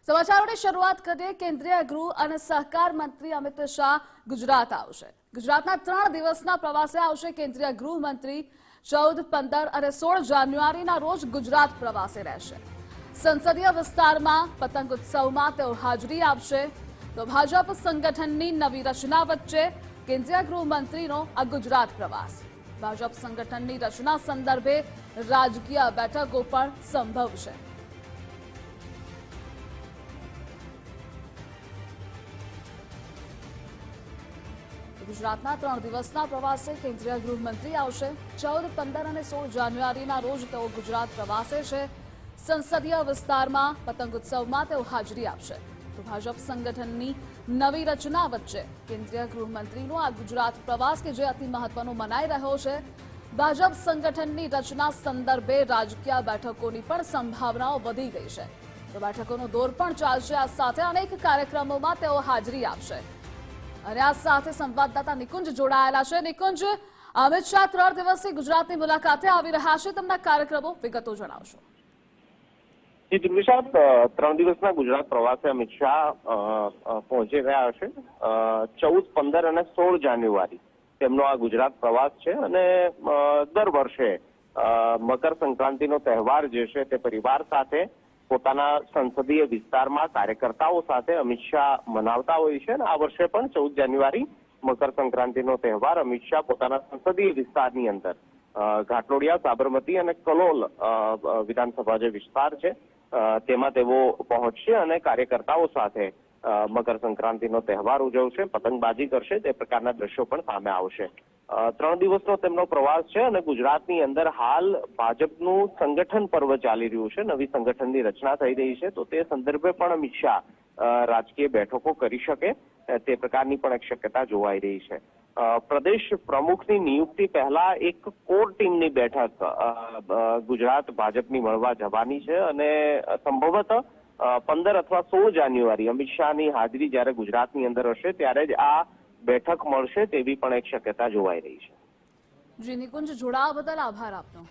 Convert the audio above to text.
સમાચારોની શરૂઆત કરીએ। કેન્દ્રીય ગૃહ અને સહકાર મંત્રી અમિત શાહ ગુજરાત આવશે। ગુજરાતના 3 દિવસના પ્રવાસે આવશે કેન્દ્રીય ગૃહમંત્રી। 14, 15 અને 16 જાન્યુઆરીના રોજ ગુજરાત પ્રવાસે રહેશે। સંસદીય વિસ્તારમાં પતંગ ઉત્સવમાં તેઓ હાજરી આપશે। તો ભાજપ સંગઠનની નવી રચના વચ્ચે કેન્દ્રીય ગૃહમંત્રીનો આ ગુજરાત પ્રવાસ। ભાજપ સંગઠનની રચના સંદર્ભે રાજકીય બેઠકો પણ સંભવ છે। ગુજરાતના 3 દિવસના પ્રવાસે કેન્દ્રીય ગૃહમંત્રી આવશે। 14, 15 અને 16 જાન્યુઆરીના રોજ તેઓ ગુજરાત પ્રવાસે છે। સંસદીય વિસ્તારમાં પતંગ ઉત્સવમાં તેઓ હાજરી આપશે। તો ભાજપ સંગઠનની નવી રચના વચ્ચે કેન્દ્રીય ગૃહમંત્રીનો આ ગુજરાત પ્રવાસ કે જે અતિ મહત્વનો મનાઈ રહ્યો છે। ભાજપ સંગઠનની રચના સંદર્ભે રાજકીય બેઠકોની પણ સંભાવનાઓ વધી ગઈ છે। તો બેઠકોનો દોર પણ ચાલશે। આ સાથે અનેક કાર્યક્રમોમાં તેઓ હાજરી આપશે। અને આ સાથે સંવાદદાતા નિકુંજ જોડાયેલા છે। નિકુંજ, અમિત શાહ 3 દિવસથી ગુજરાતની મુલાકાતે આવી રહ્યા છે, તેમના કાર્યક્રમો વિગતો જણાવશો। જી દિગ્વિશા, 3 દિવસના ગુજરાત પ્રવાસે અમિત શાહ પહોંચી રહ્યા છે। 14, 15 અને 16 જાન્યુઆરી તેમનો આ ગુજરાત પ્રવાસ છે અને દર વર્ષે મકર સંક્રાંતિનો તહેવાર જે છે તે પરિવાર સાથે પોતાના સંસદીય વિસ્તારમાં કાર્યકર્તાઓ સાથે અમિત શાહ મનાવતા હોય છે અને આ વર્ષે પણ 14 જાન્યુઆરી મકર સંક્રાંતિનો તહેવાર અમિત શાહ પોતાના સંસદીય વિસ્તારની અંદર ઘાટલોડિયા, સાબરમતી અને કલોલ વિધાનસભા જે વિસ્તાર છે તેમાં તેઓ પહોંચશે અને કાર્યકર્તાઓ સાથે મકર સંક્રાંતિનો તહેવાર ઉજવશે, પતંગબાજી કરશે, તે પ્રકારના દ્રશ્યો પણ સામે આવશે। 3 દિવસનો તેમનો પ્રવાસ છે અને ગુજરાતની અંદર હાલ ભાજપનું સંગઠન પર્વ ચાલી રહ્યું છે। નવી સંગઠનની રચના થઈ રહી છે, તો તે સંદર્ભે પણ અમિત શાહ રાજકીય બેઠકો કરી શકે તે પ્રકારની પણ એક શક્યતા જોવાઈ રહી છે। પ્રદેશ પ્રમુખની નિયુક્તિ પહેલા એક કોર ટીમની બેઠક ગુજરાત ભાજપની મળવા જવાની છે અને સંભવતઃ 15 અથવા 16 જાન્યુઆરી અમિત શાહની હાજરી જ્યારે ગુજરાતની અંદર હશે ત્યારે જ આ બેઠક મળશે તેવી પણ એક શક્યતા જોવાઈ રહી છે। જી નિકુંજ, જોડાવા બદલ આભાર આપનો।